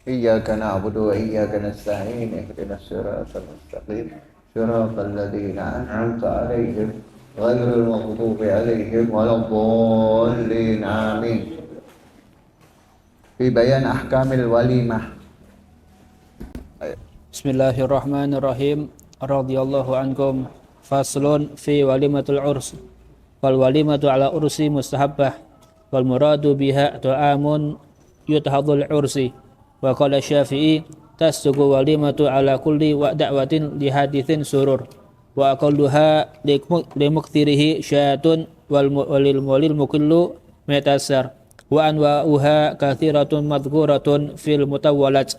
إياك نعبد وإياك نستعين اهدنا الصراط المستقيم صراط الذين أنعمت عليهم غير المغضوب عليهم ولا الضالين آمين. في بيان أحكام الوليمة. Bismillahirrahmanirrahim. Radhiyallahu ankum. Faslun fi walimatul urs. Wal walimatu ala ursi mustahabbah. Wal muradu biha ta'amun yutahadul ursi. Wa qala Syafi'i tasduqu walimatu ala kulli wa da'watin li hadithin surur. Wa aqalluha limukthirihi syatun walil mukillu metasar. Wa anwa'uha kathiratun madhkuratun fil mutawwalat.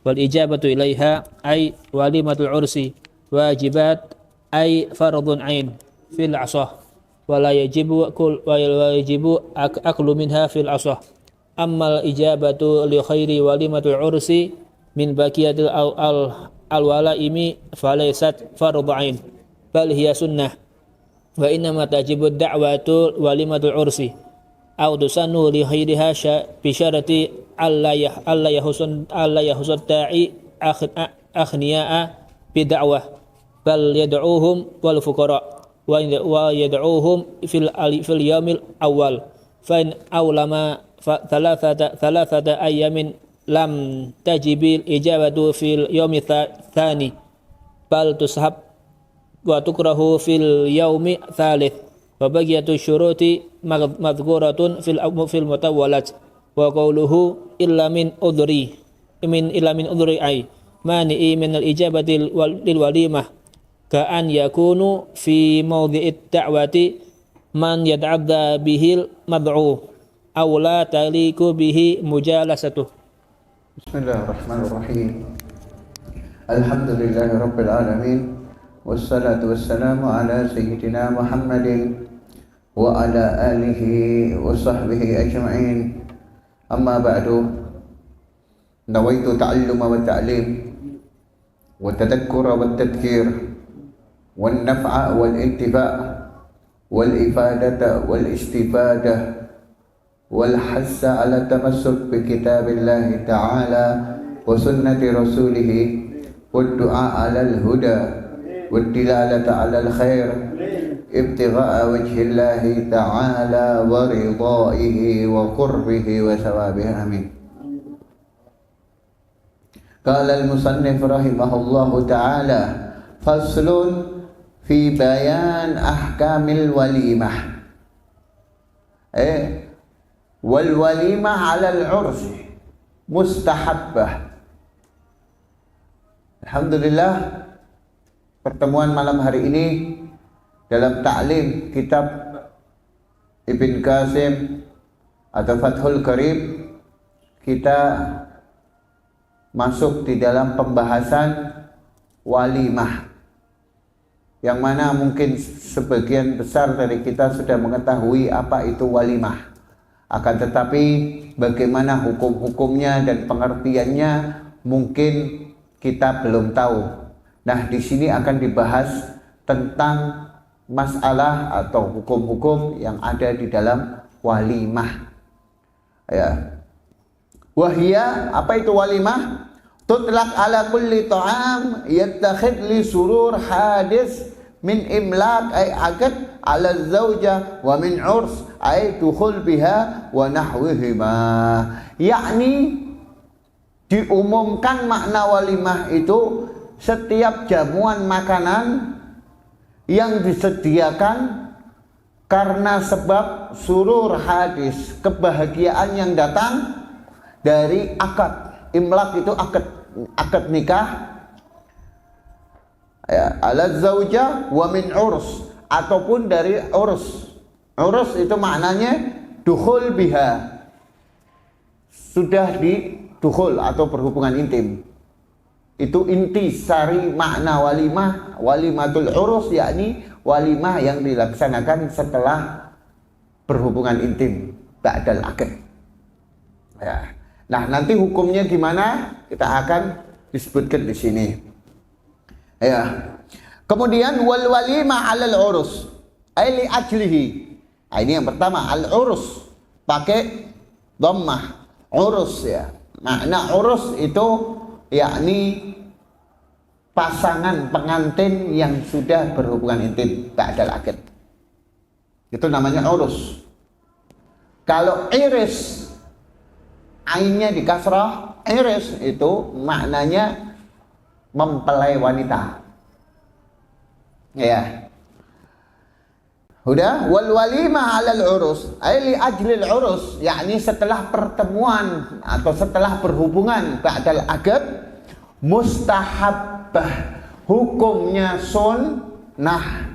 Wal ijabatu ilaiha ay walimatul ursi wajibat ay fardun ain fil asah wala yajibu aklu minha fil asah. Ammal ijabatu li khairi walimatul ursi min baqiyatil al-walaimi falaysat fardhu ain bal hiya sunnah wa innama tajibu da'watu walimatul ursi aw tusannu li khairiha bi syarati alla yahusud da'i akhniya'a bi da'wah bal yad'uhum wal fuqara wa yad'uhum fil yawmil awwal fa in awlama thalathata ayamin lam tajibil ijabatu fil yawmi thani bal tushab wa tukrahu fil yawmi thalith wa baqiyatu syuruti madhkuratun fil mutawwalat wa qawluhu illa min udhri ay mani'i min al ijabati lil walimah ka an yakunu fi mawdhi'id da'wati man yata'adda bihil mad'u aw la taliku bihi mujalasatuh. Bismillahirrahmanirrahim. Alhamdulillahi rabbil alamin wassalatu wassalamu ala sayyidina Muhammadin wa ala alihi wa sahbihi ajma'in. Amma ba'du. Nawaitu ta'alluma wa ta'lim wa tadhakkura wa tadhkir wan naf'a wal intifa' wal ifadata wal istifadah wal hassa ala tamassuk bi kitabillahi ta'ala wa sunnati rasulih wad du'a 'alal huda wad dilalata 'alal khair ibtigha'a wajhillahi ta'ala wa ridaihi wa qurbihi wa sawabihi amin. Qala al-musannif rahimahullahu ta'ala faslun fi bayan ahkamil walimah. Wal walimah 'ala al-'urs mustahabbah. Alhamdulillah, pertemuan malam hari ini dalam ta'lim kitab Ibn Qasim atau Fathul Qarib kita masuk di dalam pembahasan walimah, yang mana mungkin sebagian besar dari kita sudah mengetahui apa itu walimah. Akan tetapi bagaimana hukum-hukumnya dan pengertiannya mungkin kita belum tahu. Nah, di sini akan dibahas tentang masalah atau hukum-hukum yang ada di dalam walimah. Ya. Wahia, apa itu walimah? Tutlaq ala kulli ta'am yattakhid li surur hadis min imlak ay akad ala zawja wa min urs ay dukhul biha wa nahwihima. Yakni diumumkan makna walimah itu setiap jamuan makanan yang disediakan karena sebab surur hadis, kebahagiaan yang datang dari akad. Imlak itu akad nikah, ya, ala zauja wa min urs, ataupun dari urs. Urs itu maknanya dukhul biha, sudah didukhul atau berhubungan intim. Itu inti sari makna walimah, walimatul urus, yakni walimah yang dilaksanakan setelah berhubungan intim, ba'dal akad. Ya. Nah, nanti hukumnya gimana kita akan disebutkan di sini. Ya. Kemudian wal walimah 'alal urus, ay li ajlihi. Nah, ini yang pertama, al urus pakai dhammah, urus ya. Makna urus itu yakni pasangan pengantin yang sudah berhubungan intim ba'dal akad. Itu namanya urus. Kalau iris, ainnya di kasrah, iris itu maknanya mempelai wanita. Ya. Udah, wal walimah 'alal urus, ay li ajlil urus, yakni setelah pertemuan atau setelah berhubungan ba'dal akad, mustahabbah, hukumnya sunnah,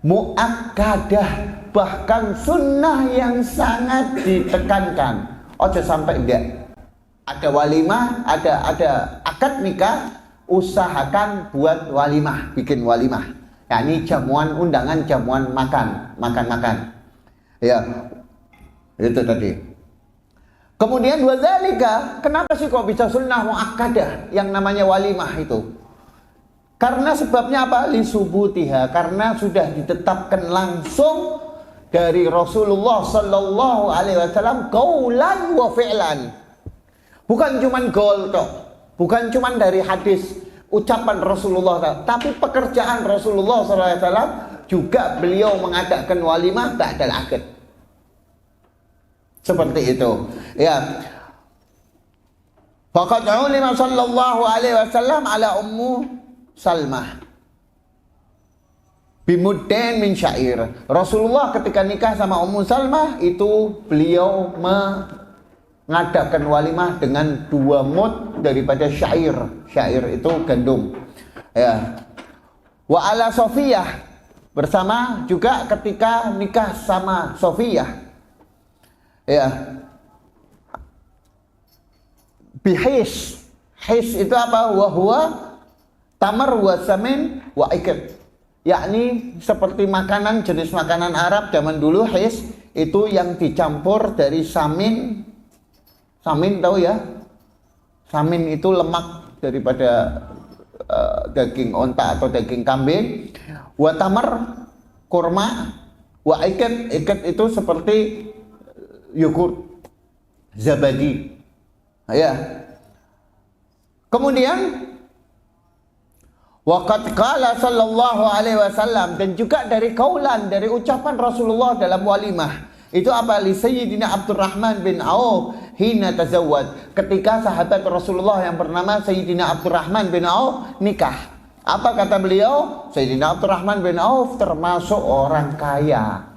muakkadah, bahkan sunnah yang sangat ditekankan. Ojo sampai enggak. Ada walimah, ada akad nikah, usahakan buat walimah, bikin walimah. Yakni jamuan undangan, jamuan makan. Ya. Itu tadi. Kemudian wadzalika, kenapa sih kok bisa sunnah muakkadah yang namanya walimah itu? Karena sebabnya apa? Li subutiha, karena sudah ditetapkan langsung dari Rasulullah sallallahu alaihi wasallam qaulan wa fi'lan. Bukan cuman qaul tok, bukan cuman dari hadis ucapan Rasulullah, tapi pekerjaan Rasulullah sallallahu alaihi wasallam juga beliau mengadakan walimah ba'dal akad. Seperti itu. Ya. Faqad ulima sallallahu alaihi wasallam ala ummu Salmah bimuddain min syair. Rasulullah ketika nikah sama Ummu Salmah itu beliau mengadakan walimah dengan 2 mud daripada syair. Syair itu gandum. Ya. Wa ala Sofiyah, bersama juga ketika nikah sama Sofiyah. Ya. Bihis. His itu apa? Wa huwa tamar wa samin wa ikad. Yakni seperti makanan, jenis makanan Arab zaman dulu, his itu yang dicampur dari samin. Samin tahu ya? Samin itu lemak daripada daging onta atau daging kambing. Wa tamar, kurma. Wa ikad, ikad itu seperti yogurt, zabadi. Ya. Kemudian waqad qala sallallahu alaihi wasallam, dan juga dari kaulan, dari ucapan Rasulullah dalam walimah. Itu apa? Li Sayyidina Abdurrahman bin Auf hina tazawwad, ketika sahabat Rasulullah yang bernama Sayyidina Abdurrahman bin Auf nikah. Apa kata beliau? Sayyidina Abdurrahman bin Auf termasuk orang kaya.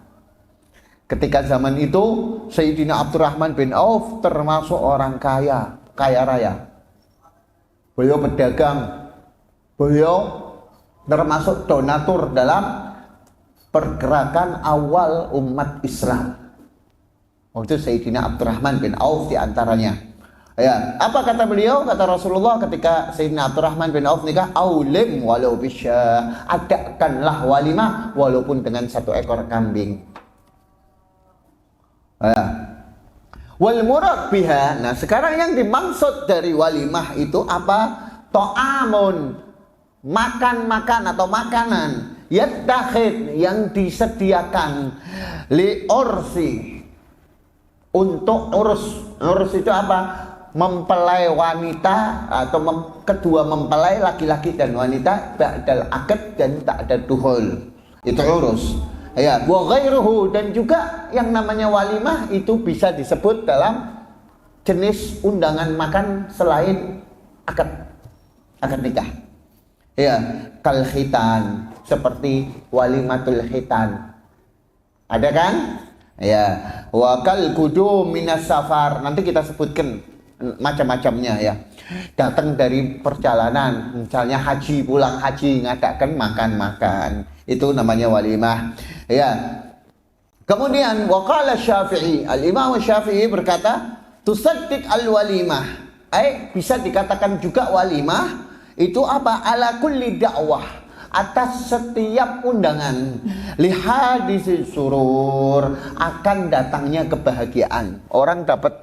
Ketika zaman itu Sayyidina Abdurrahman bin Auf termasuk orang kaya, kaya raya. Beliau pedagang, beliau termasuk donatur dalam pergerakan awal umat Islam. Itu Sayyidina Abdurrahman bin Auf diantaranya. Ya, apa kata beliau? Kata Rasulullah ketika Sayyidina Abdurrahman bin Auf nikah, aulim walau bisya, adakanlah walimah walaupun dengan 1 ekor kambing. Ya. Wal murad biha. Nah, sekarang yang dimaksud dari walimah itu apa? Ta'amun, makan-makan atau makanan, yattakhid, yang disediakan, li ursi, untuk urus. Urus itu apa? Mempelai wanita atau kedua mempelai laki-laki dan wanita ba'dal akad dan tak ada duhul. Itu urus. Ya, wa ghairuhu, dan juga yang namanya walimah itu bisa disebut dalam jenis undangan makan selain akad nikah. Ya, kal khitan, seperti walimatul khitan. Ada kan? Ya, wa kal qudum minas safar. Nanti kita sebutkan macam-macamnya ya. Datang dari perjalanan, misalnya haji, pulang haji, ngadakan makan-makan. Itu namanya walimah. Ya. Kemudian waqala Syafi'i, Al-Imam Syafi'i berkata, tusaddiq al-walimah. Bisa dikatakan juga walimah itu apa? Ala kulli dakwah, atas setiap undangan, lihadisi surur, akan datangnya kebahagiaan. Orang dapat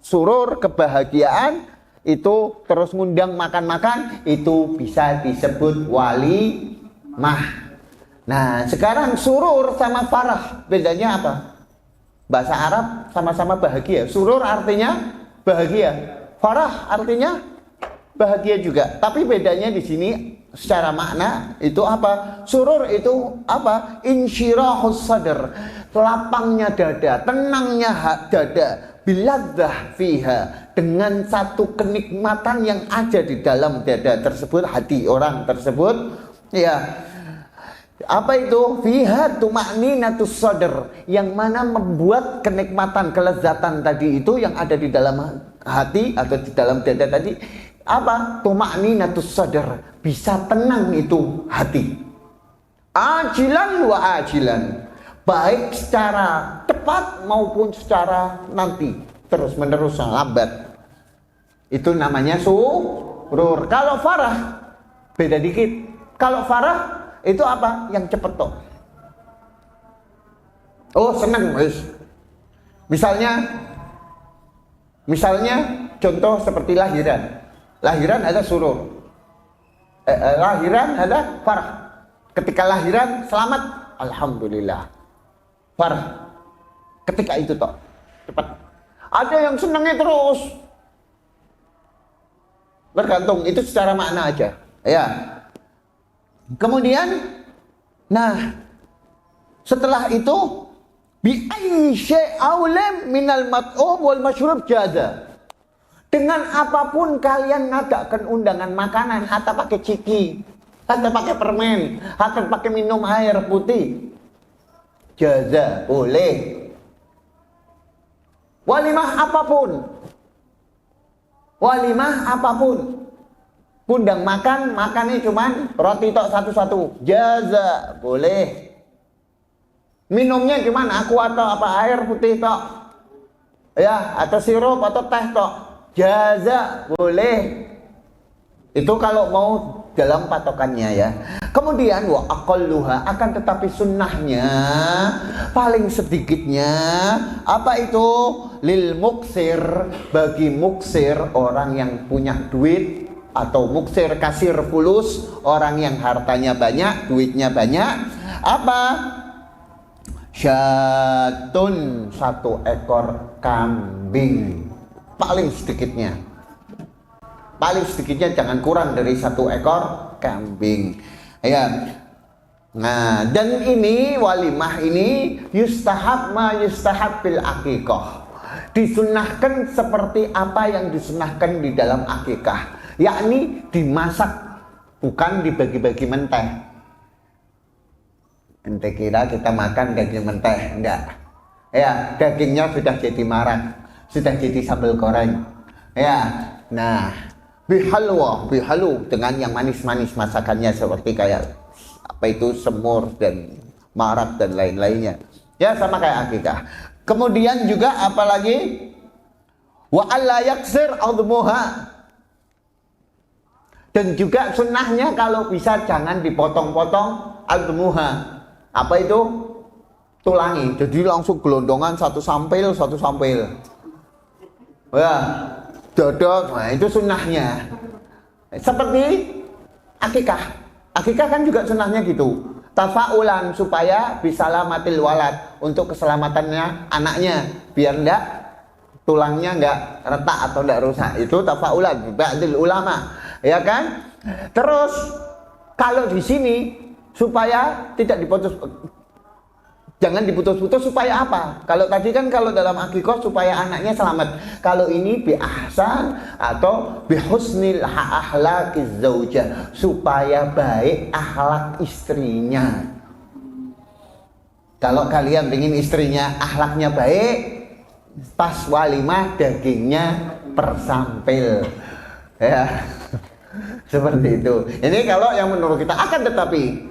surur, kebahagiaan, itu terus ngundang makan-makan, itu bisa disebut walimah. Nah, sekarang surur sama farah bedanya apa? Bahasa Arab sama-sama bahagia. Surur artinya bahagia. Farah artinya bahagia juga. Tapi bedanya di sini secara makna itu apa? Surur itu apa? Insyirahus sadr, lapangnya dada, tenangnya dada, biladzah fiha, dengan satu kenikmatan yang ada di dalam dada tersebut, hati orang tersebut, ya. Apa itu? Fiha tuma'ninatus sadr, yang mana membuat kenikmatan, kelezatan tadi itu yang ada di dalam hati atau di dalam dada tadi, apa? Tuma'ninatus sadr, bisa tenang itu hati. Ajilan wa ajilan, baik secara cepat maupun secara nanti, terus menerus lambat. Itu namanya surur. Kalau farah beda dikit. Kalau farah itu apa? Yang cepet toh. Oh, seneng wis. Misalnya contoh seperti lahiran. Lahiran ada surur. Lahiran ada farah. Ketika lahiran selamat, alhamdulillah. Farah. Ketika itu toh cepat. Ada yang senengnya terus. Bergantung, itu secara makna aja. Ya. Kemudian, nah, setelah itu bi ayyi syai'in minal mat'um wal mashrub jaza. Dengan apapun kalian ngadakan undangan makanan, hatta pakai ciki, hatta pakai permen, hatta pakai minum air putih, jaza, boleh. Walimah apapun. Undang makannya cuman roti tok satu-satu, jaza, boleh. Minumnya cuman aku atau apa, air putih tok, ya, atau sirup atau teh tok, jaza, boleh. Itu kalau mau dalam patokannya ya. Kemudian wa aqalluha, akan tetapi sunnahnya paling sedikitnya apa itu? Lil muksir, bagi muksir, orang yang punya duit, atau muksir kasir fulus, orang yang hartanya banyak, duitnya banyak, apa? Syatun, satu ekor kambing, paling sedikitnya jangan kurang dari satu ekor kambing, ya. Nah, dan ini walimah ini yustahab fil aqiqah, disunnahkan seperti apa yang disunnahkan di dalam akikah, yakni dimasak, bukan dibagi-bagi menteh. Ente kira kita makan daging menteh? Enggak. Ya, dagingnya sudah jadi marak, sudah jadi sambal goreng. Ya, nah, bihalu, dengan yang manis-manis masakannya, seperti kayak apa itu, semur dan marak dan lain-lainnya. Ya, sama kayak akikah. Kemudian juga apalagi wa alla yaksir admuha. Dan juga sunnahnya kalau bisa jangan dipotong-potong admuha. Apa itu? Tulangi. Jadi langsung gelondongan satu sampil. Ya, dodot. Nah, itu sunnahnya. Seperti akikah. Akikah kan juga sunnahnya gitu. Tafaulan, supaya bisalamatil walad, untuk keselamatannya anaknya, biar enggak tulangnya enggak retak atau enggak rusak. Itu tafaulan ba'dil ulama. Ya kan? Terus kalau di sini supaya tidak diputus, jangan diputus-putus, supaya apa? Kalau tadi kan kalau dalam akikah supaya anaknya selamat. Kalau ini bi ahsan atau bi husnil akhlaqiz zaujah, supaya baik akhlak istrinya. Kalau kalian ingin istrinya akhlaknya baik, pas walimah dagingnya persampil. Ya. Seperti itu. Ini kalau yang menurut kita, akan tetapi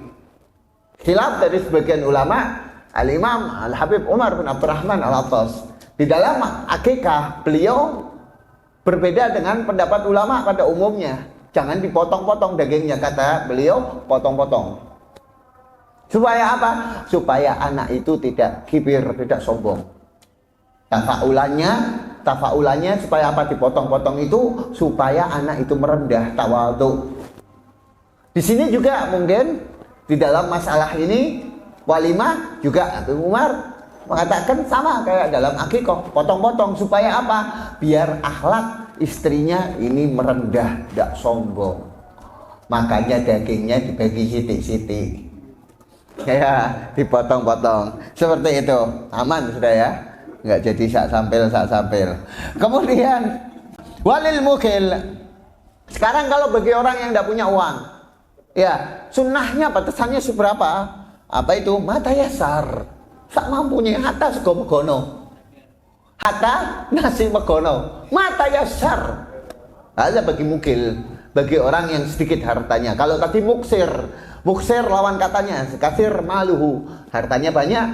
khilaf dari sebagian ulama, Al-Imam Al-Habib Umar bin Abdurrahman Al-Attas, di dalam akikah beliau berbeda dengan pendapat ulama pada umumnya. Jangan dipotong-potong dagingnya, kata beliau, potong-potong. Supaya apa? Supaya anak itu tidak kibir, tidak sombong. Tafaulannya supaya apa? Dipotong-potong itu supaya anak itu merendah, tawadhu. Di sini juga mungkin di dalam masalah ini walimah juga Abu Umar mengatakan sama kayak dalam akikah, potong-potong supaya apa? Biar akhlak istrinya ini merendah, tidak sombong. Makanya dagingnya dibagi sitik-sitik. Ya, dipotong-potong. Seperti itu. Aman sudah ya. Enggak jadi sak sampel. Kemudian walil mukil. Sekarang kalau bagi orang yang tidak punya uang, ya, sunnahnya batasannya seberapa? Apa itu? Mata yasar. Sak mampunya, hatta sego megono. Hatta nasi megono. Mata yasar. Ada bagi mukil, bagi orang yang sedikit hartanya. Kalau tadi muksir lawan katanya, kasir maluhu, hartanya banyak,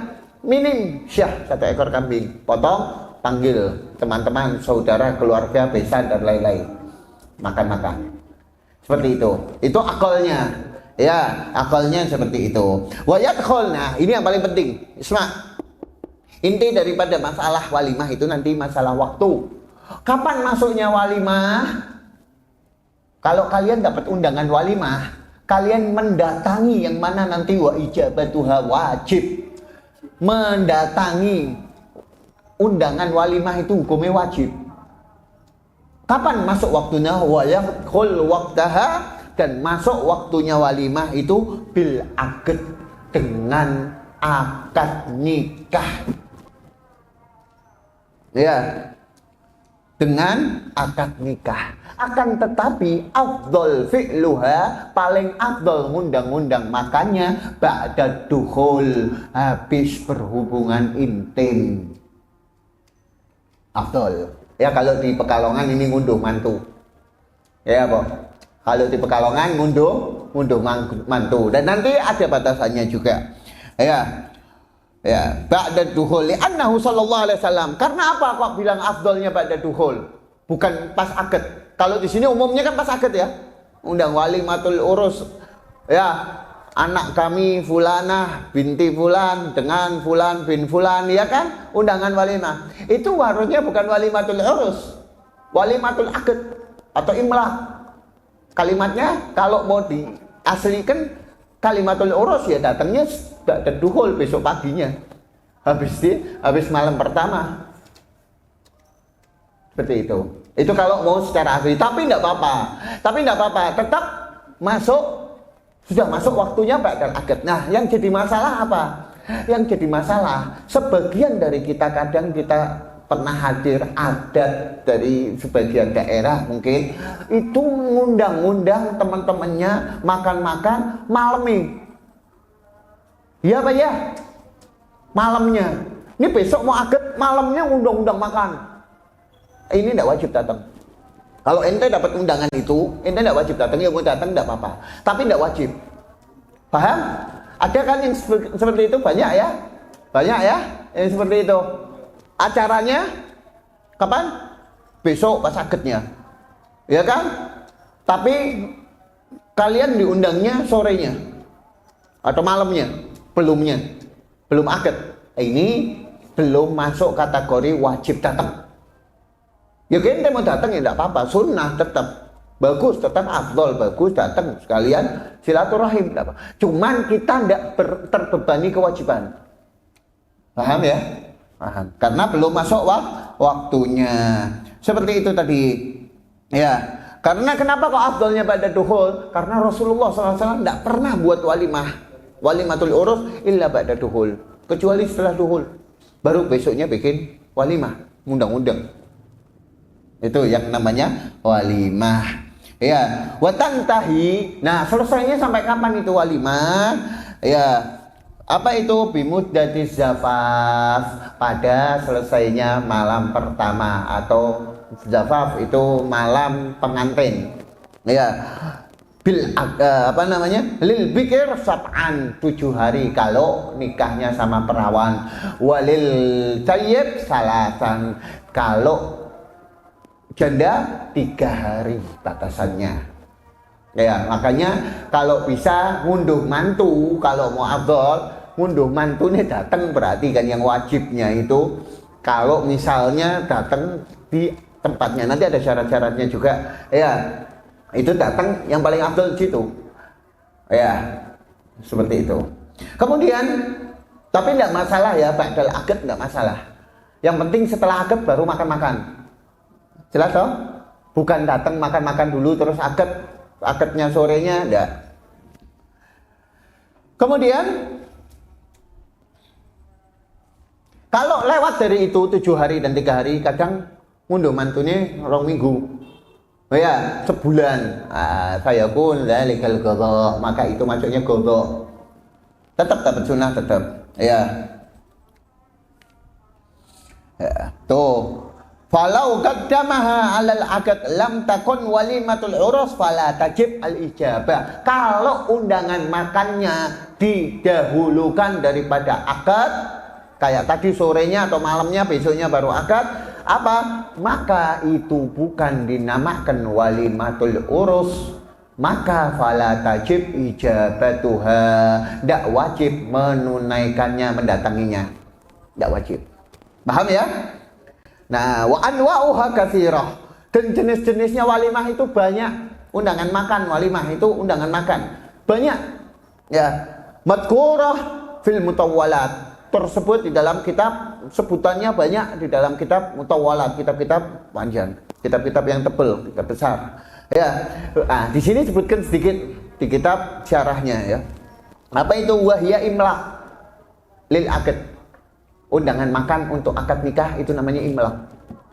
minim syah, 1 ekor kambing, potong, panggil teman-teman, saudara, keluarga, besan dan lain-lain, makan-makan. Seperti itu akalnya. Ya, akalnya seperti itu. Wa yadkhulna, ini yang paling penting. Isma. Inti daripada masalah walimah itu nanti masalah waktu. Kapan masuknya walimah? Kalau kalian dapat undangan walimah, kalian mendatangi yang mana nanti wa ijabatuha wajib. Mendatangi undangan walimah itu hukumnya wajib. Kapan masuk waktunya? Wa yadkhul waqtaha, dan masuk waktunya walimah itu bil akad, dengan akad nikah. Ya, dengan akad nikah. Akan tetapi afdol fi'luha, paling afdol ngundang-undang makannya ba'da dukhul, habis berhubungan intim. Afdol. Ya, kalau di Pekalongan ini ngunduh mantu. Ya, Pak. Kalau di Pekalongan ngunduh mantu. Dan nanti ada batasannya juga. Ya, ba'da dukhul, li'annahu sallallahu alaihi wasallam. Karena apa kok bilang afdolnya ba'da dukhul? Bukan pas akad. Kalau di sini umumnya kan pas akad ya. Undang walimatul urus. Ya, anak kami fulanah binti fulan dengan fulan bin fulan, ya kan? Undangan walimah. Itu harusnya bukan walimatul urus. Walimatul akad atau imlak. Kalimatnya kalau mau diaslikan kalimatul urus, ya datangnya ba'da dukhul, besok paginya. Habis malam pertama. Seperti itu. Itu kalau mau secara asli. Tapi tidak apa-apa. Tetap sudah masuk waktunya ba'dal akad. Nah, yang jadi masalah apa? Yang jadi masalah, sebagian dari kita kadang kita pernah hadir adat dari sebagian daerah mungkin itu ngundang-undang teman-temannya makan-makan malam nih. Iya Pak ya? Malamnya. Ini besok mau akad, malamnya undang-undang makan. Ini tidak wajib datang. Kalau ente dapat undangan itu, ente tidak wajib datang. Ya mau datang tidak apa-apa. Tapi tidak wajib. Paham? Ada kan yang seperti itu? Banyak ya? Yang seperti itu. Acaranya kapan? Besok pas akadnya. Ya kan? Tapi kalian diundangnya sorenya atau malamnya, belum akad. Ini belum masuk kategori wajib datang. Ya kan ente mau datang ya tidak apa-apa, sunnah tetap bagus, tetap afdol, bagus datang sekalian silaturahim, tidak apa. Cuman kita tidak terbebani kewajiban. Paham ya? Paham. Karena belum masuk waktunya. Seperti itu tadi. Ya. Karena kenapa kok afdolnya pada dukhul? Karena Rasulullah SAW tidak pernah buat walimatul urus illa ba'da dukhul, kecuali setelah dukhul. Baru besoknya bikin walimah, undang-undang. Itu yang namanya walimah. Ya, watantahi. Nah, selesainya sampai kapan itu walimah? Ya, apa itu? Bimuddati zafaf, pada selesainya malam pertama, atau zafaf itu malam pengantin. Ya. Lil bikir sab'an, 7 hari kalau nikahnya sama perawan. Walil tayyib salasan, kalau janda 3 hari batasannya. Ya, makanya kalau bisa ngunduh mantu, kalau mau afdol ngunduh mantu nih datang, berarti kan yang wajibnya itu kalau misalnya datang di tempatnya, nanti ada syarat-syaratnya juga. Ya, itu datang yang paling afdol di situ. Ya, seperti itu. Kemudian tapi tidak masalah ya, ba'dal akad tidak masalah. Yang penting setelah akad baru makan-makan. Jelas toh? Bukan datang makan-makan dulu terus akadnya sorenya, enggak. Kemudian kalau lewat dari itu 7 hari dan 3 hari, kadang mundur mantune 2 minggu. Oh ya, sebulan. Saya pun zalikal qadha, maka itu maksudnya qadha. Tetap dapat sunnah tetap. Ya. Tuh. Falau qaddamaha 'alal 'aqd lam takun walimatul urus fala tajib al-ijabah. Kalau undangan makannya didahulukan daripada akad, kayak tadi sorenya atau malamnya, besoknya baru akad, apa? Maka itu bukan dinamakan walimatul urus, maka fala tajib ijabatuha. Tidak wajib menunaikannya, mendatanginya. Tidak wajib. Paham ya? Nah, wa anwa'uha katsirah. Dan jenis-jenisnya walimah itu banyak. Undangan makan walimah itu undangan makan banyak. Ya, madkurah fil mutawwalat. Tersebut di dalam kitab, sebutannya banyak di dalam kitab mutawwalat, kitab-kitab panjang, kitab-kitab yang tebal, kitab besar. Ya. Di sini sebutkan sedikit di kitab syarahnya ya. Apa itu wahya imlaq lil aqd? Undangan makan untuk akad nikah itu namanya imlaq,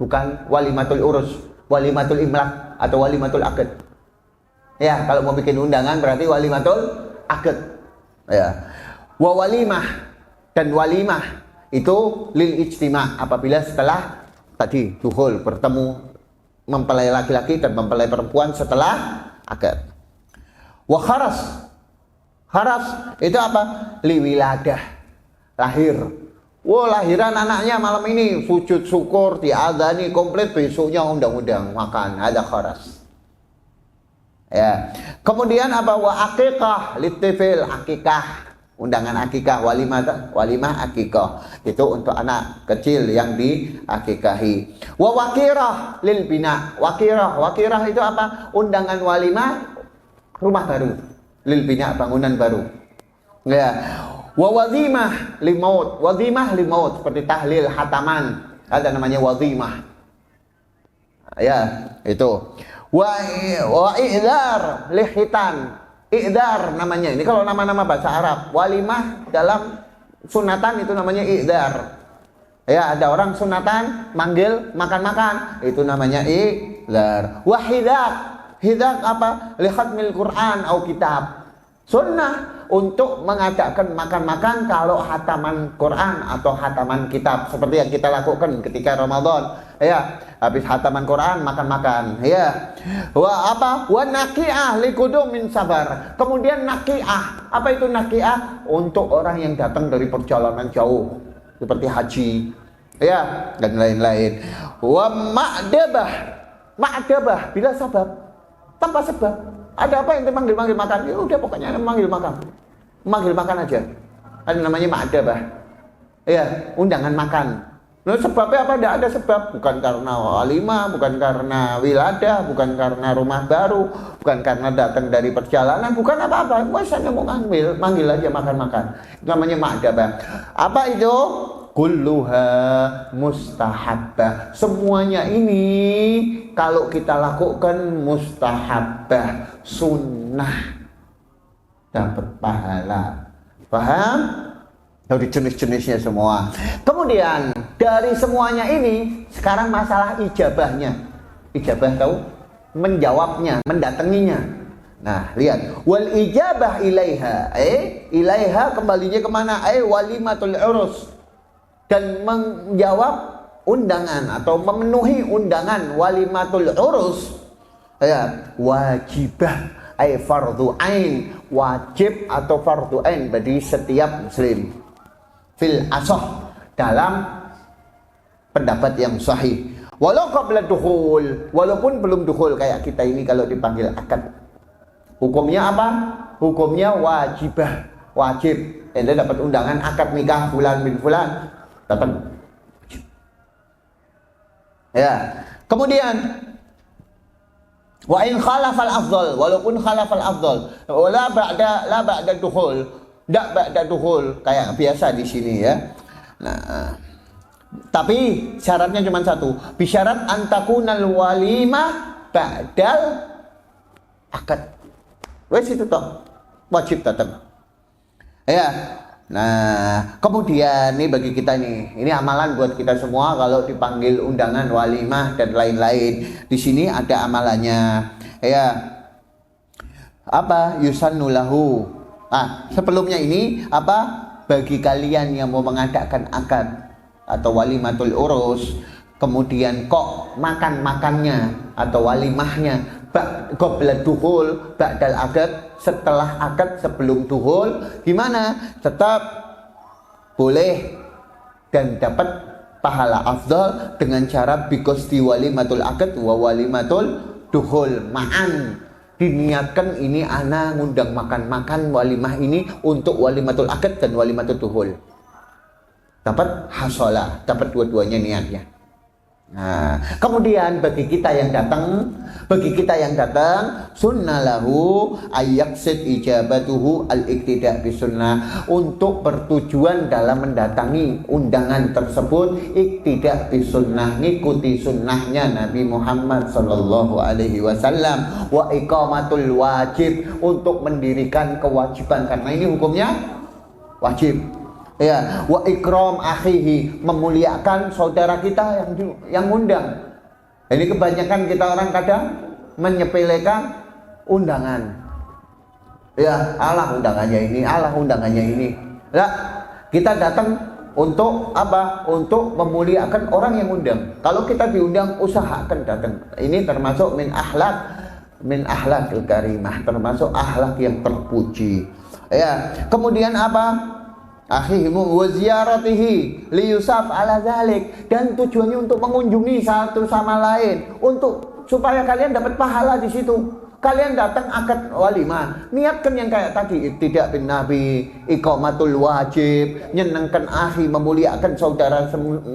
bukan walimatul urus, walimatul imlaq atau walimatul akad. Ya, kalau mau bikin undangan berarti walimatul akad. Ya. Wa walimah, dan walimah itu lil ijtima', apabila setelah tadi dukhul, bertemu mempelai laki-laki dan mempelai perempuan setelah akad. Wa kharas, kharas itu apa? Liwiladah, lahir. Lahiran anaknya malam ini, sujud syukur, diadzani komplit, besoknya undang-undang makan, ada kharas. Ya. Kemudian apa? Wa aqiqah litifil, akikah, undangan akikah, walimah akikah. Itu untuk anak kecil yang diakikahi. Wa wakirah lil bina, wakirah itu apa? Undangan walimah rumah baru, lil bina, bangunan baru. Ya. Wa wadhimah limaut, wadhimah limaut, seperti tahlil, hataman, ada namanya wadhimah. Ya, itu. Wa i'dhar lihitan, i'dhar namanya. Ini kalau nama-nama bahasa Arab. Walimah dalam sunatan itu namanya i'dhar. Ya, ada orang sunatan manggil makan-makan, itu namanya i'dhar. Wa hidak, hidak apa? Li khatmil Quran atau kitab. Sunnah untuk mengadakan makan-makan kalau hataman Quran atau hataman kitab, seperti yang kita lakukan ketika Ramadan. Ya, habis hataman Quran makan-makan. Ya. Wa apa? Wa naqi'ah liqudum min safar. Kemudian naqi'ah. Apa itu naqi'ah? Untuk orang yang datang dari perjalanan jauh, seperti haji. Ya, dan lain-lain. Wa ma'dabah. Ma'dabah bila sebab, tanpa sebab. Ada apa yang manggil-manggil makan? Ya udah, pokoknya manggil makan. Manggil makan aja. Ada namanya ma'dabah. Ya, undangan makan. Nah, sebabnya apa? Tidak ada sebab. Bukan karena walimah, bukan karena wiladah, bukan karena rumah baru, bukan karena datang dari perjalanan, bukan apa-apa. Biasanya mau manggil aja makan-makan. Namanya ma'dabah. Apa itu? Kulluha mustahabbah. Semuanya ini kalau kita lakukan mustahabbah, sunnah, dapat pahala. Paham? Dari jenis-jenisnya semua. Kemudian dari semuanya ini sekarang masalah ijabahnya. Ijabah tahu? Menjawabnya, mendatanginya. Nah, lihat. Wal ijabah ilaiha. Ilaiha kembalinya kemana? Walimatul urus. Dan menjawab undangan atau memenuhi undangan walimatul urus, ya, wajibah, fardhu ain, wajib atau fardhu ain bagi setiap muslim. Fil asah, dalam pendapat yang sahih. Walau qabla dukhul, walaupun belum dukhul, kayak kita ini kalau dipanggil akad. Hukumnya apa? Hukumnya wajibah, wajib. Anda dapat undangan akad nikah fulan bin fulan, dapat. Ya. Kemudian wa in khalafal afdal, walaupun khalafal afdal, wala ba'da dukhul, tidak ba'da dukhul, kayak biasa di sini ya. Nah, tapi syaratnya cuma satu, bisyarat antakunal walimah ba'dal akad. Wes itu toh wajib datang. Ya. Nah, kemudian nih bagi kita nih, ini amalan buat kita semua kalau dipanggil undangan walimah dan lain-lain. Di sini ada amalannya. Ya. Apa? Yusannulahu. Sebelumnya ini apa? Bagi kalian yang mau mengadakan akad atau walimatul urus, kemudian kok makan-makannya atau walimahnya qabla duhul ba'dal akad, setelah akad sebelum duhul, gimana? Tetap boleh dan dapat pahala afdal dengan cara bikosti walimatul akad wa walimatul duhul ma'an. Diniatkan ini ana ngundang makan-makan walimah ini untuk walimatul akad dan walimatul duhul. Dapat hasolah, dapat dua-duanya niatnya. Nah, kemudian bagi kita yang datang sunnalahu ayyaksid ijabatuhu al-iqtida' bisunnah, untuk bertujuan dalam mendatangi undangan tersebut iqtida' bisunnah, ngikuti sunnahnya Nabi Muhammad sallallahu alaihi wasallam, wa iqamatul wajib, untuk mendirikan kewajiban karena ini hukumnya wajib. Ya, wa ikram akhihi, memuliakan saudara kita yang undang. Ini kebanyakan kita orang kadang menyepelekan undangan. Ya, Allah undangannya ini. Lah, kita datang untuk apa? Untuk memuliakan orang yang undang. Kalau kita diundang, usahakan datang. Ini termasuk min akhlakil karimah, termasuk akhlak yang terpuji. Ya, kemudian apa? Akhihimu wa ziyaratihi liyusaf ala zalik, dan tujuannya untuk mengunjungi satu sama lain, untuk supaya kalian dapat pahala di situ. Kalian datang akad walimah, niatkan yang kayak tadi, tidak bin nabi, iqamatul wajib, nyenangkan akhi, memuliakan saudara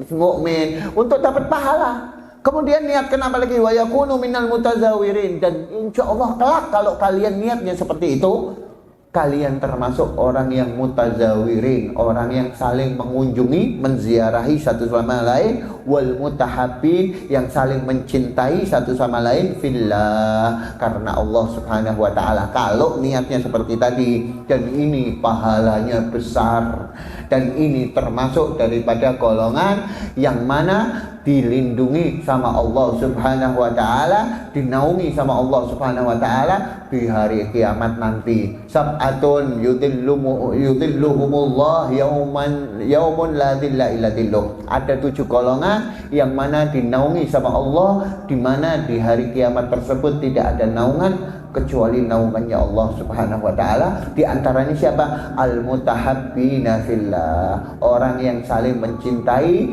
mukmin untuk dapat pahala. Kemudian niatkan apa lagi? Wa yakunu minal mutazawirin, dan insyaallah kelak kalau kalian niatnya seperti itu, kalian termasuk orang yang mutazawirin, orang yang saling mengunjungi, menziarahi satu sama lain, wal mutahabbin, yang saling mencintai satu sama lain fillah, karena Allah Subhanahu wa taala. Kalau niatnya seperti tadi, dan ini pahalanya besar, dan ini termasuk daripada golongan yang mana dilindungi sama Allah Subhanahu wa taala, dinaungi sama Allah Subhanahu wa taala di hari kiamat nanti. Sab'atun yudhilluhumullah yaumun la dhilla illa dhilluh. Ada 7 golongan yang mana dinaungi sama Allah, di mana di hari kiamat tersebut tidak ada naungan kecuali naungannya Allah Subhanahu wa taala. Di antaranya siapa? Al-mutahabbina fillah, orang yang saling mencintai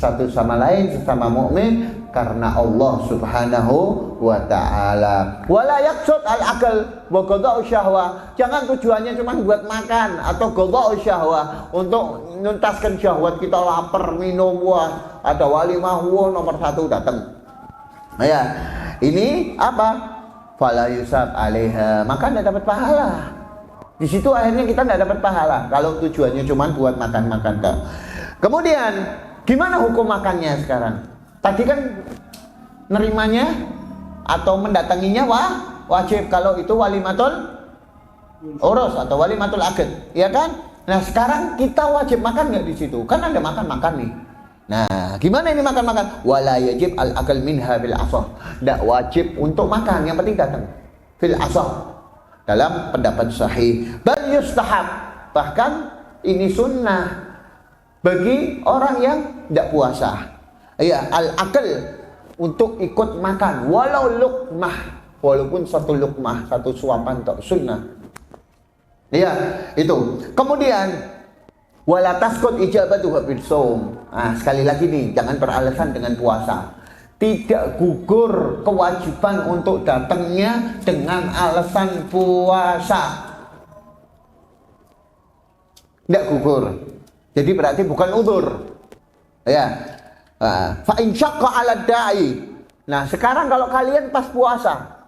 satu sama lain, sesama mukmin karena Allah Subhanahu wa taala. Wala yaqsud al-akal wa qada'u syahwah. Jangan tujuannya cuma buat makan atau qada'u syahwah, untuk menuntaskan syahwat kita, lapar, minum, wah ada walimah, wah nomor 1 datang. Ya, ini apa? Fala yusab alaiha, maka tidak dapat pahala. Di situ akhirnya kita tidak dapat pahala kalau tujuannya cuma buat makan-makan toh. Kemudian gimana hukum makannya sekarang? Tadi kan nerimanya atau mendatanginya wajib kalau itu walimatul urus atau walimatul akad, ya kan? Nah sekarang kita wajib makan nggak di situ? Kan ada makan-makan nih. Nah, gimana ini makan-makan? Wala yajib al-akal minha bil asah. Tidak wajib untuk makan, yang penting datang. Fil asah. Dalam pendapat sahih. Bal yustahab. Bahkan ini sunnah bagi orang yang tidak puasa. Ya, al-akal untuk ikut makan walau luqmah, walaupun satu luqmah, satu suapan tok, sunnah. Ya, itu. Kemudian wala taskut ijabatuhu bil shaum. Sekali lagi nih, jangan beralasan dengan puasa. Tidak gugur kewajiban untuk datangnya dengan alasan puasa. Tidak gugur. Jadi berarti bukan udzur. Ya. Fa in syaqqa 'ala da'i. Nah, sekarang kalau kalian pas puasa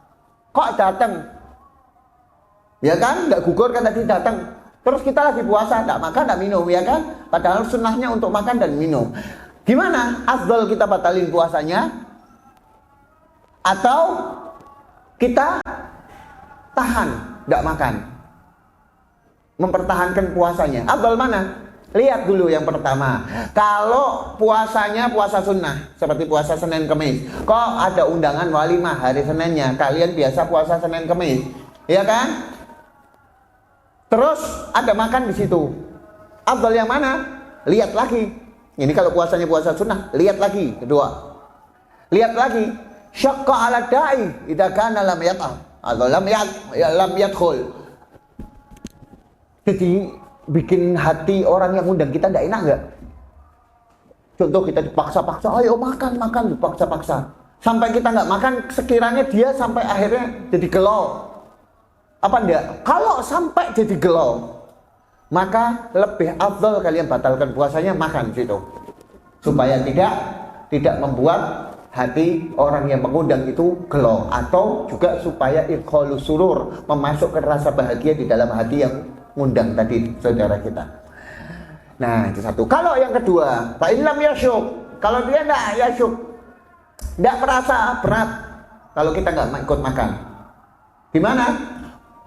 kok datang? Ya kan? Tidak gugur kan tadi datang. Terus kita lagi puasa, tidak makan, tidak minum, ya kan? Padahal sunnahnya untuk makan dan minum. Gimana? Afdal kita batalin puasanya atau kita tahan, tidak makan, mempertahankan puasanya. Afdal mana? Lihat dulu yang pertama. Kalau puasanya puasa sunnah, seperti puasa Senin Kemis, kok ada undangan walimah hari Seninnya, kalian biasa puasa Senin Kemis, ya kan? Terus ada makan di situ. Afdal yang mana? Lihat lagi. Ini kalau puasanya puasa sunnah, lihat lagi. Kedua, lihat lagi. Syaqqa ala da'i idza kana lam yat'am atau lam yadkhul. Jadi bikin hati orang yang undang kita tidak enak nggak? Contoh, kita dipaksa-paksa, ayo makan, dipaksa-paksa. Sampai kita nggak makan, sekiranya dia sampai akhirnya jadi gelo. Apa enggak? Kalau sampai jadi gelo, maka lebih afdal kalian batalkan puasanya, makan situ. Supaya tidak membuat hati orang yang mengundang itu gelo. Atau juga supaya idkhalus surur, memasukkan rasa bahagia di dalam hati yang ngundang tadi saudara kita. Nah, itu satu. Kalau yang kedua, fa in lam yasyuk, kalau dia enggak yasyuk, enggak merasa berat kalau kita enggak ikut makan, gimana?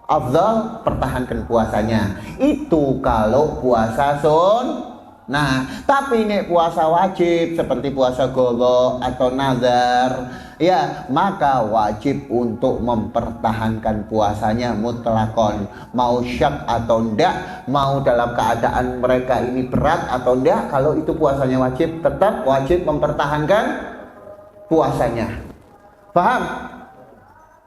Afdal pertahankan puasanya. Itu kalau puasa Nah, tapi ini puasa wajib seperti puasa qadha atau nazar, ya, maka wajib untuk mempertahankan puasanya mutlakon. Mau syak atau enggak, mau dalam keadaan mereka ini berat atau enggak, kalau itu puasanya wajib, tetap wajib mempertahankan puasanya. Paham?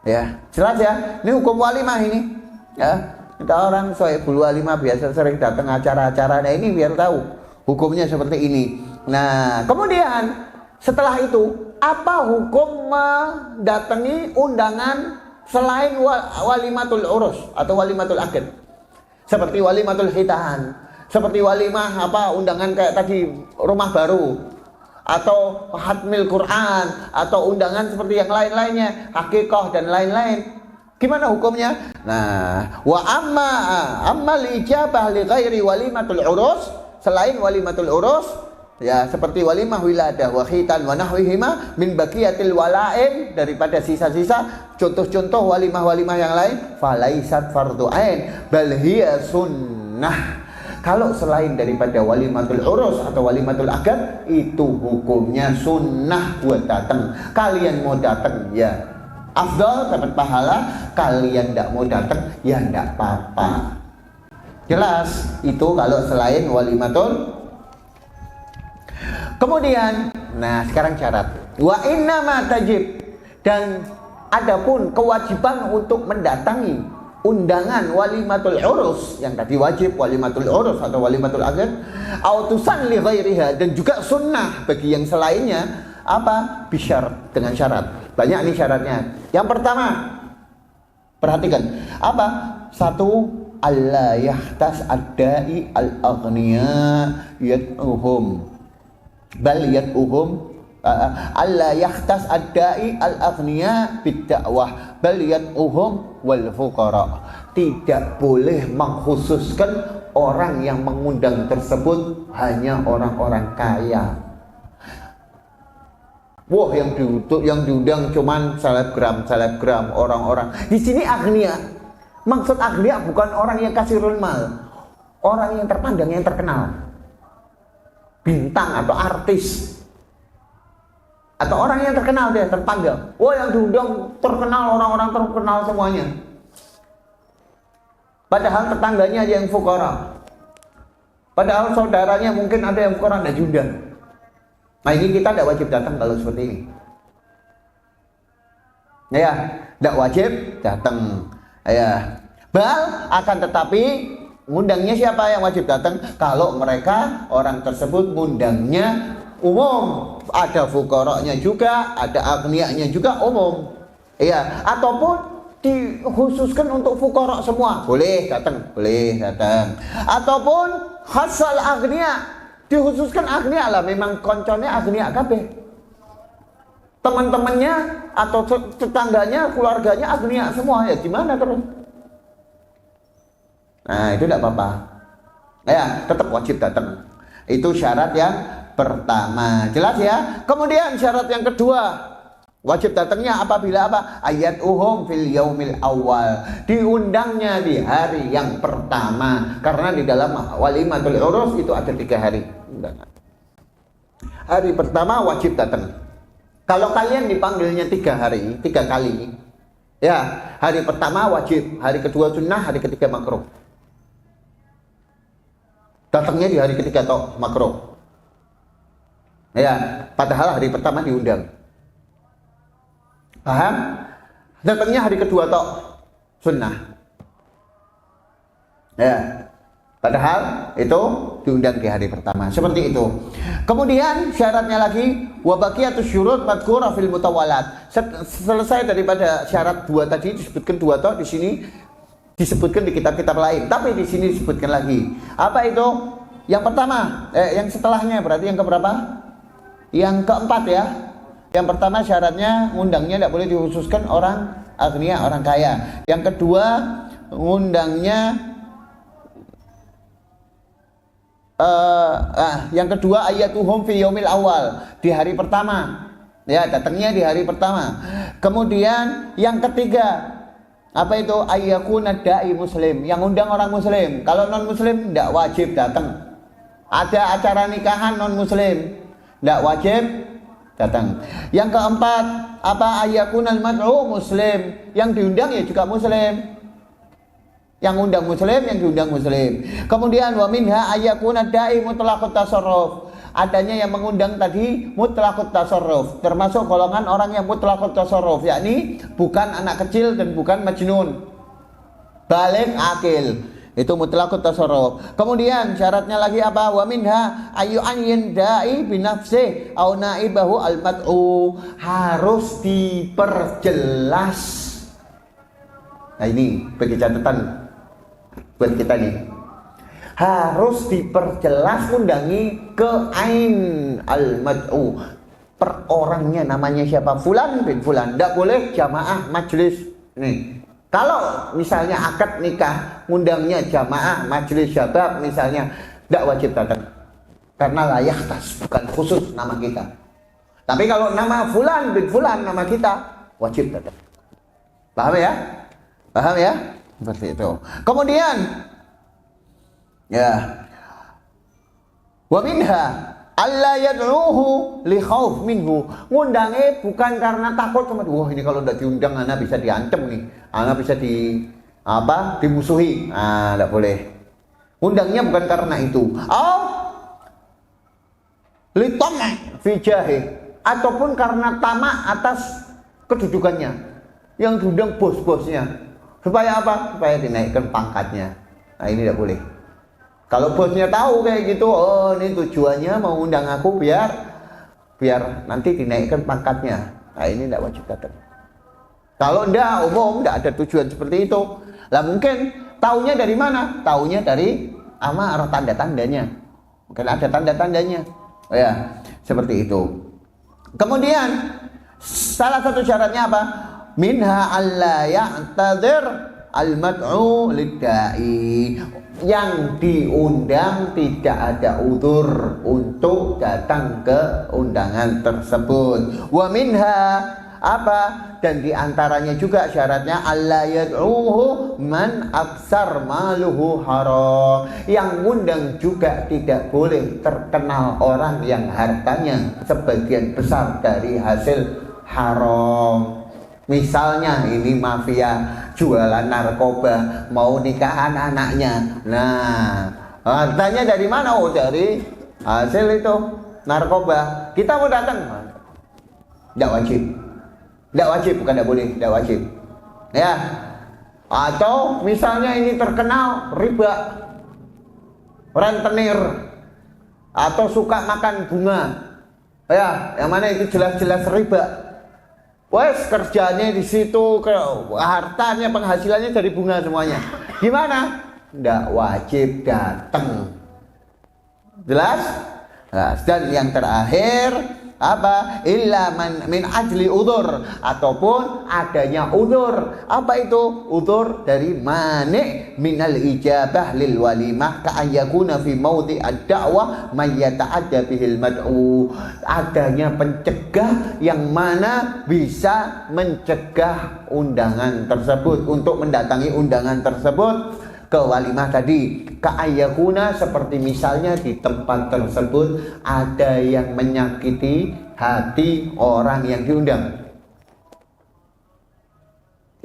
Ya, jelas ya. Ini hukum walimah ini. Ya, kita orang sohibul walimah biasa sering datang acara-acara, nah ini biar tahu hukumnya seperti ini. Nah, kemudian setelah itu, apa hukum mendatangi undangan selain walimatul urus atau walimatul akad? Seperti walimatul khitahan, seperti walimah undangan kayak tadi rumah baru, atau hatmil Quran, atau undangan seperti yang lain-lainnya, hakikah dan lain-lain. Gimana hukumnya? Nah, wa amma lijabah li ghairi walimatul urus, selain walimatul urus, ya, seperti walimah wiladah wa khitan wa nahwihima min baqiyatil walaim, daripada sisa-sisa contoh-contoh walimah-walimah yang lain, falaisat fardhu ain bal hiya sunnah. Kalau selain daripada walimatul urus atau walimatul akad, itu hukumnya sunnah buat datang. Kalian mau datang, ya afdal, dapat pahala. Kalian tidak mau datang, ya tidak apa-apa. Jelas itu kalau selain walimatul. Kemudian, nah sekarang syarat. Wa inna ma tajib, dan adapun kewajiban untuk mendatangi undangan walimatul urus, yang tadi wajib walimatul urus atau walimatul akad, autusan li ghairiha, dan juga sunnah bagi yang selainnya, apa? Bisyar, dengan syarat. Banyak nih syaratnya. Yang pertama, perhatikan, apa? Satu, alla yahtas ad-da'i al-aghniya yad'uhum bal yad'uhum alla yahtas ad-da'i al-aghniya bid-da'wah bal yad'uhum wal fuqara. Tidak boleh mengkhususkan orang yang mengundang tersebut hanya orang-orang kaya. Wah, yang diundang cuman selebgram orang-orang. Di sini agnia. Maksud agnia bukan orang yang kasirul mal, orang yang terpandang, yang terkenal, bintang atau artis, atau orang yang terkenal, dia terpandang. Wah, yang diundang terkenal, orang-orang terkenal semuanya. Padahal tetangganya aja yang fukara, padahal saudaranya mungkin ada yang fukara, ada diundang. Nah, ini kita tidak wajib datang kalau seperti ini. Ya, tidak wajib datang. Ya, bal akan tetapi ngundangnya siapa yang wajib datang? Kalau mereka orang tersebut ngundangnya umum, ada fuqaranya juga, ada agnianya juga umum. Ya, ataupun dikhususkan untuk fuqara semua, boleh datang, Ataupun khasal agnia, dikhususkan agnia lah, memang konconnya agnia kabeh. Teman-temannya atau tetangganya, keluarganya agnia semua, ya gimana terus? Nah, itu tidak apa-apa. Ya, tetap wajib datang. Itu syarat yang pertama. Jelas ya? Kemudian syarat yang kedua, Wajib datangnya apabila apa? Ayat uhum fil yaumil awal. Diundangnya di hari yang pertama. Karena di dalam walimatul urus itu ada 3 hari undangan. Hari pertama wajib datang. Kalau kalian dipanggilnya 3 hari, 3 kali, ya hari pertama wajib, hari kedua sunnah, hari ketiga makruh. Datangnya di hari ketiga toh makruh. Ya, padahal hari pertama diundang. Paham? Datangnya hari kedua tok sunnah. Ya. Padahal itu diundang di hari pertama. Seperti itu. Kemudian syaratnya lagi wa baqiyatus syurut madhkura fil mutawalat. Selesai daripada syarat 2 tadi, disebutkan 2 tok, di sini disebutkan di kitab-kitab lain. Tapi di sini disebutkan lagi. Apa itu? Yang pertama, yang setelahnya berarti yang keberapa? Yang keempat ya. Yang pertama syaratnya ngundangnya tidak boleh dikhususkan orang agnia, orang kaya. Yang kedua ngundangnya yang kedua ayatuhum fi yaumil awal, di hari pertama. Ya, datangnya di hari pertama. Kemudian yang ketiga apa itu? Ayyakuna da'i muslim, yang undang orang muslim. Kalau non muslim tidak wajib datang. Ada acara nikahan non muslim tidak wajib datang. Yang keempat apa? Ayyakunal mad'u muslim, yang diundang ya juga muslim. Yang undang muslim, yang diundang muslim. Kemudian wa minha ayyakuna da'i mutlaqut tasarruf, adanya yang mengundang tadi mutlaqut tasarruf, termasuk golongan orang yang mutlaqut tasarruf, yakni bukan anak kecil dan bukan majnun, balik akil, itu mutlaqut tasarruf. Kemudian syaratnya lagi apa? Wa minha ayyu'ayyin da'i binafsih au naibahu al-mad'u, harus diperjelas. Nah ini bagi catatan buat kita nih, harus diperjelas undangi ke ain al-mad'u, per orangnya namanya siapa, fulan bin fulan. Tidak boleh jamaah majelis. Nih, kalau misalnya akad nikah undangnya jamaah majelis syabab misalnya, tidak wajib datang karena layak tas, bukan khusus nama kita. Tapi kalau nama fulan bin fulan nama kita, wajib datang. Paham ya? Paham ya? Seperti itu. Kemudian ya wa minha alla yad'uhu li khauf minhu, ngundange bukan karena takut kemudian wah ini kalau tidak diundang anak bisa diancam nih, anak bisa dimusuhi. Tidak boleh. Undangnya bukan karena itu. Li tama fi jahi, ataupun karena tamak atas kedudukannya, yang diundang bos-bosnya. Supaya apa? Supaya dinaikkan pangkatnya. Nah ini tidak boleh. Kalau bosnya tahu kayak gitu, oh ini tujuannya mau undang aku biar nanti dinaikkan pangkatnya. Nah ini tidak wajib datang. Kalau enggak umum, enggak ada tujuan seperti itu. Lah mungkin taunya dari mana? Taunya dari ama tanda-tandanya. Mungkin ada tanda-tandanya. Oh ya, seperti itu. Kemudian salah satu syaratnya apa? Minha alla ya'tadir al-mad'u lid-da'i, yang diundang tidak ada udzur untuk datang ke undangan tersebut. Wa minha apa? Dan diantaranya juga syaratnya alla yad'uhu man aksar maluhu haram, yang ngundang juga tidak boleh terkenal orang yang hartanya sebagian besar dari hasil haram. Misalnya ini mafia jualan narkoba, mau nikahan anaknya. Nah, hartanya dari mana? Oh, dari hasil itu narkoba. Kita mau datang? Tidak wajib. Tidak wajib, bukan tidak boleh, tidak wajib. Ya. Atau misalnya ini terkenal riba, rentenir, atau suka makan bunga. Ya, yang mana itu jelas-jelas riba. Wes kerjanya di situ, hartanya penghasilannya dari bunga semuanya. Gimana? Tidak wajib datang. Jelas? Nah, dan yang terakhir apa? Illa min ajli udzur, ataupun adanya udzur. Apa itu? Udzur dari mani minal ijabah lil walimah ka ayyakuna fi maudhi ad-da'wah may yata'adda bihil mad'u. Adanya pencegah yang mana bisa mencegah undangan tersebut, untuk mendatangi undangan tersebut ke walimah tadi. Ka'ayyakuna, seperti misalnya di tempat tersebut ada yang menyakiti hati orang yang diundang,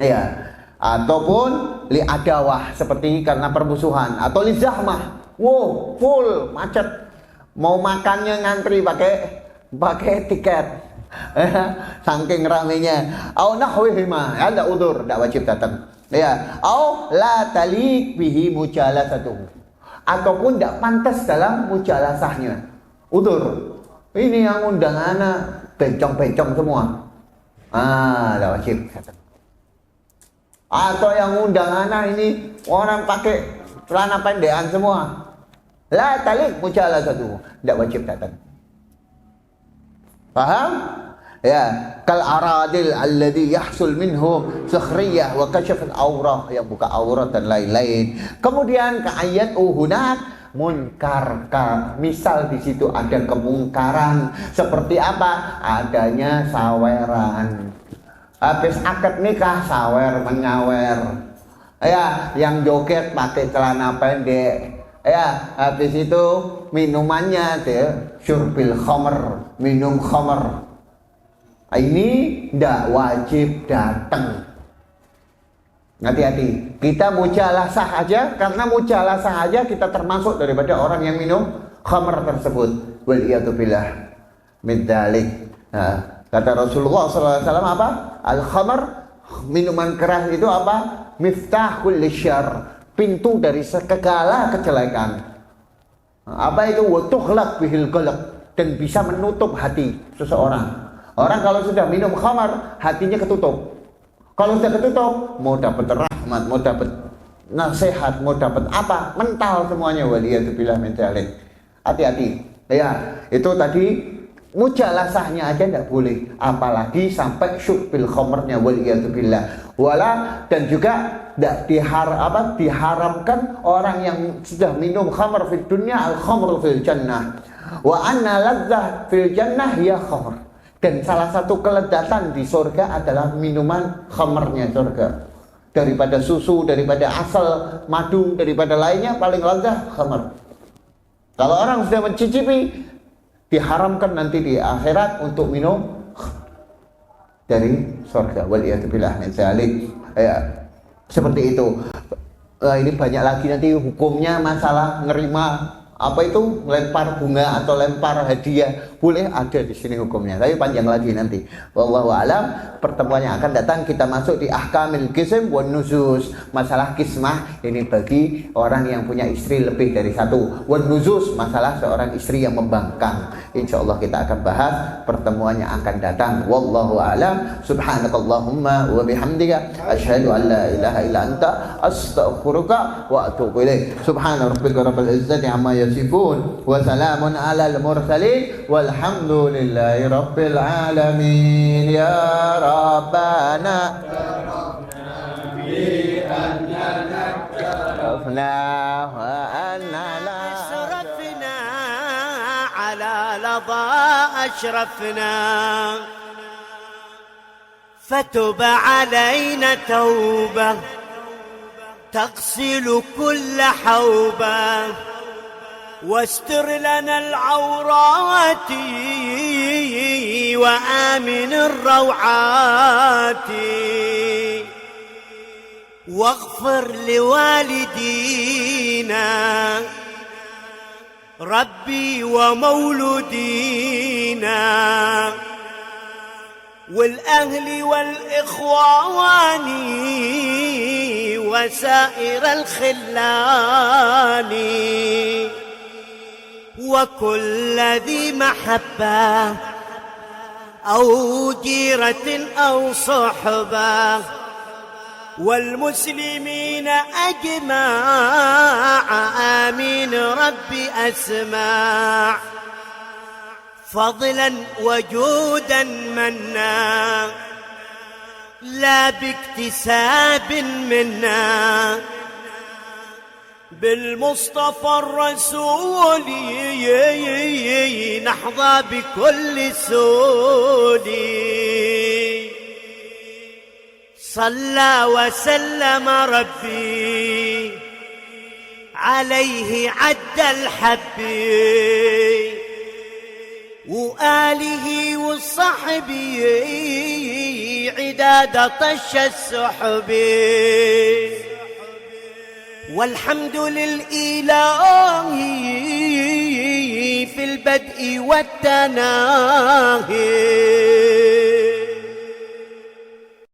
ya, ataupun li adawah, seperti karena permusuhan, atau li zahmah, wow, full macet, mau makannya ngantri pakai tiket saking ramenya, au nahwihima, ada udzur, tidak wajib datang. Ya, au la taliq bihi mujalasatuh, ataupun tidak pantas dalam mujalasahnya. Udzur. Ini yang undang anak bencong-bencong semua. Tidak wajib. Atau yang undang anak ini orang pakai celana pendekan semua. La taliq mujalasatuh, tidak wajib datang. Paham? Ya, kal aradil alladhi yahsul minhum sukhriyah wa kashaf al-awrah, yang buka aurat dan lain-lain. Kemudian ayat hunak munkar, misal di situ ada kemungkaran, seperti apa? Adanya saweran. Habis akad nikah sawer menyawer. Ya, yang joget pakai celana pendek. Ya, habis itu minumannya syurbil khamr, minum khamr. Ini tidak wajib datang. Hati-hati. Kita mujalasah aja, karena mujalasah aja kita termasuk daripada orang yang minum khamr tersebut. Waliyatubillah min dzalik. Nah, kata Rasulullah SAW apa? Al khamr, minuman keras itu apa? Miftahul lisyar, pintu dari segala kejelekan. Apa itu? Wa tughlaq bihil qalb, dan bisa menutup hati seseorang. Orang kalau sudah minum khamar, hatinya ketutup. Kalau sudah ketutup, mau dapat rahmat, mau dapat nasihat, mau dapat apa, mental semuanya. Waliyatubillah min dzalik. Hati-hati. Ya, itu tadi mujalasahnya aja tidak boleh, apalagi sampai syurbil khamrnya. Waliyatubillah. Dan juga tidak diharamkan orang yang sudah minum khamr fid dunya al khamr fil jannah. Wa anna ladzah fil jannah ya khamr. Dan salah satu keledatan di surga adalah minuman khamrnya surga. Daripada susu, daripada asal madu, daripada lainnya, paling lezat khamr. Kalau orang sudah mencicipi, diharamkan nanti di akhirat untuk minum dari surga. Waliyatubillah min dzalik. Ya, seperti itu. Ini banyak lagi nanti hukumnya, masalah nerima apa itu, lempar bunga atau lempar hadiah, boleh, ada di sini hukumnya, tapi panjang lagi nanti. Wallahu alam. Pertemuan yang akan datang kita masuk di ahkamil qism wan nuzuz. Masalah kismah ini bagi orang yang punya istri lebih dari satu. Wan nuzuz, masalah seorang istri yang membangkang. Insyaallah kita akan bahas pertemuan yang akan datang. Wallahu alam. Subhanakallahumma wa bihamdika asyhadu an la ilaha illa anta astaghfiruka wa atubu ilaik. Subhana rabbika rabbil izzati amma yasifun wa salamun alal mursalin walhamdulillahi rabbil alamin. Ya Rabbana bi annana tarafna wa annana asrafna ala lada ashrafna fatub علينا توبة تغسل كل حوبة واستر لنا العورات وآمن الروعات واغفر لوالدينا ربي ومولودينا والأهل والإخوان وسائر الخلان وكل ذي محبة أو جيرة أو صحبة والمسلمين أجمع آمين ربي أسمع فضلا وجودا منا لا باكتساب منا بالمصطفى الرسول نحظى بكل سود صلى وسلم ربي عليه عد الحب وآله وصحبه عداد طش السحب والحمد للإله في البدء والتناهي